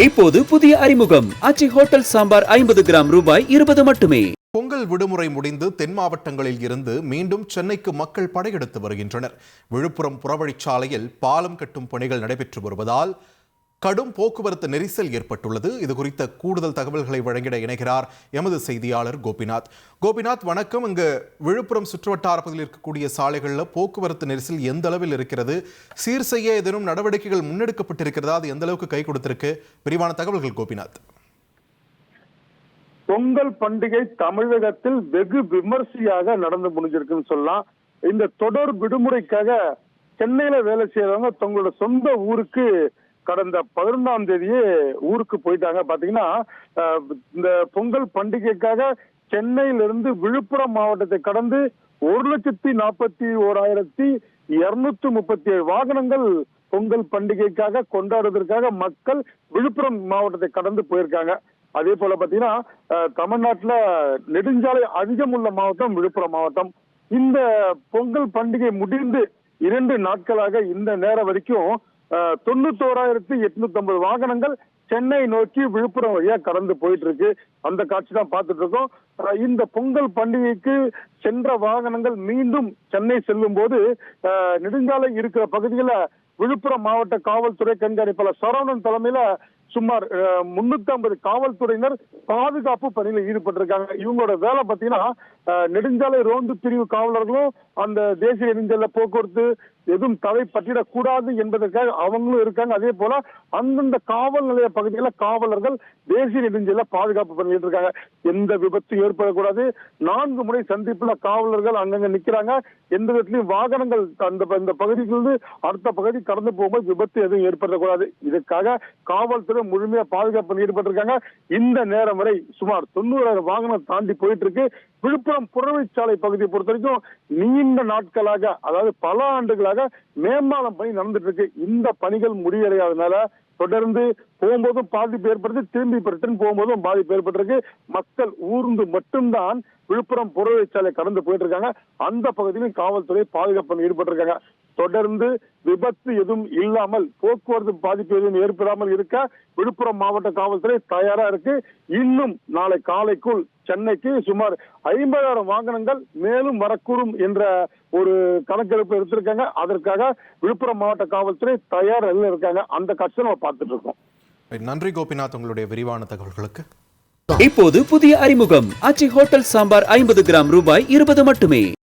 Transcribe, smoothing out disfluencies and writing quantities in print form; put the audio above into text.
இப்போது புதிய அறிமுகம் ஆச்சி ஹோட்டல் சாம்பார் 50 கிராம் ரூபாய் 20 மட்டுமே. பொங்கல் விடுமுறை முடிந்து தென் மாவட்டங்களில் இருந்து மீண்டும் சென்னைக்கு மக்கள் படையெடுத்து வருகின்றனர். விழுப்புரம் புறவழிச்சாலையில் பாலம் கட்டும் பணிகள் நடைபெற்று வருவதால் கடும் போக்குவரத்து நெரிசல் ஏற்பட்டுள்ளது. இது குறித்த கூடுதல் தகவல்களை வழங்கிட இணைகிறார் எமது செய்தியாளர் கோபிநாத். கோபிநாத், வணக்கம். இங்கு விழுப்புரம் சுற்றுவட்டார பகுதியில் இருக்கக்கூடிய சாலைகளில் போக்குவரத்து நெரிசல் எந்த அளவில் இருக்கிறது? சீர் செய்ய ஏதேனும் நடவடிக்கைகள் முன்னெடுக்கப்பட்டிருக்கிறதா? அது எந்த அளவுக்கு கை கொடுத்திருக்கு? விரிவான தகவல்கள் கோபிநாத். பொங்கல் பண்டிகை தமிழகத்தில் வெகு விமர்சையாக நடந்து முடிஞ்சிருக்குன்னு சொல்லலாம். இந்த தொடர் விடுமுறைக்காக சென்னையில வேலை செய்யறவங்க தங்களோட சொந்த ஊருக்கு கடந்த 11ஆம் தேதியே ஊருக்கு போயிட்டாங்க. பாத்தீங்கன்னா இந்த பொங்கல் பண்டிகைக்காக சென்னையிலிருந்து விழுப்புரம் மாவட்டத்தை கடந்து 1,41,237 வாகனங்கள் பொங்கல் பண்டிகைக்காக கொண்டாடுவதற்காக மக்கள் விழுப்புரம் மாவட்டத்தை கடந்து போயிருக்காங்க. அதே போல பாத்தீங்கன்னா தமிழ்நாட்டுல நெடுஞ்சாலை அதிகம் உள்ள மாவட்டம் விழுப்புரம் மாவட்டம். இந்த பொங்கல் பண்டிகை முடிந்து 2 நாட்களாக இந்த நேரம் வரைக்கும் 91,850 வாகனங்கள் சென்னை நோக்கி விழுப்புரம் வழியா கடந்து போயிட்டு இருக்கு. அந்த காட்சி தான் பார்த்துட்டு இருக்கோம். இந்த பொங்கல் பண்டிகைக்கு சென்ற வாகனங்கள் மீண்டும் சென்னை செல்லும் போது நெடுஞ்சாலை இருக்கிற பகுதியில விழுப்புரம் மாவட்ட காவல்துறை கண்காணிப்பாளர் சரவணன் தலைமையில சுமார் 350 காவல்துறையினர் பாதுகாப்பு பணியில் ஈடுபட்டிருக்காங்க. இவங்களோட வேலை பார்த்தீங்கன்னா நெடுஞ்சாலை ரோந்து பிரிவு காவலர்களும் அந்த தேசிய நெடுஞ்சாலை போக்குவரத்து எதுவும் தடை பற்றிடக்கூடாது என்பதற்காக அவங்களும் இருக்காங்க. அதே போல அந்தந்த காவல் நிலைய பகுதிகளில் காவலர்கள் தேசிய நெடுஞ்சாலை பாதுகாப்பு பண்ணிட்டு இருக்காங்க. எந்த விபத்து ஏற்படக்கூடாது. 4 முறை சந்திப்புல காவலர்கள் அங்கங்க நிக்கிறாங்க. எந்த விதத்திலையும் வாகனங்கள் அந்த பகுதியிலிருந்து அடுத்த பகுதி கடந்து போகும்போது விபத்து எதுவும் ஏற்படக்கூடாது. இதுக்காக காவல்துறை முழுமையா பாதுகாப்பு ஈடுபட்டிருக்காங்க. இந்த நேரம் வரை சுமார் 90,000 வாகனம் தாண்டி போயிட்டு இருக்கு. விழுப்புரம் புறவழிச்சாலை பகுதியை பொறுத்த வரைக்கும் நீண்ட நாட்களாக, அதாவது பல ஆண்டுகளாக மேம்பாலம் பணி நடந்துட்டு இருக்கு. இந்த பணிகள் முடிவடையாதனால தொடர்ந்து போகும்போதும் பாதிப்பு ஏற்படுது, திரும்பி ரிட்டர்ன் போகும்போதும் பாதிப்பு ஏற்பட்டிருக்கு. மக்கள் ஊர்ந்து மட்டும்தான் விழுப்புரம் புறவழிச்சாலை கடந்து போயிட்டு இருக்காங்க. அந்த பகுதியிலும் காவல்துறை பாதுகாப்பு ஈடுபட்டிருக்காங்க. தொடர்ந்து விபத்து எதுவும் இல்லாமல், போக்குவரத்து பாதிப்பு எதுவும் ஏற்படாமல் இருக்க விழுப்புரம் மாவட்ட காவல்துறை தயாரா இருக்கு. இன்னும் நாளை காலைக்குள் சென்னைக்கு சுமார் 50,000 வாகனங்கள் மேலும் வரக்கூடும் என்ற ஒரு கணக்கெடுப்பு எடுத்திருக்காங்க. அதற்காக விழுப்புரம் மாவட்ட காவல்துறை தயார் இருக்காங்க. அந்த காட்சியை நம்ம பார்த்துட்டு இருக்கோம். நன்றி கோபிநாத், உங்களுடைய விரிவான தகவல்களுக்கு. இப்போது புதிய அறிமுகம் ஆச்சி ஹோட்டல் சாம்பார் 50 கிராம் ரூபாய் 20 மட்டுமே.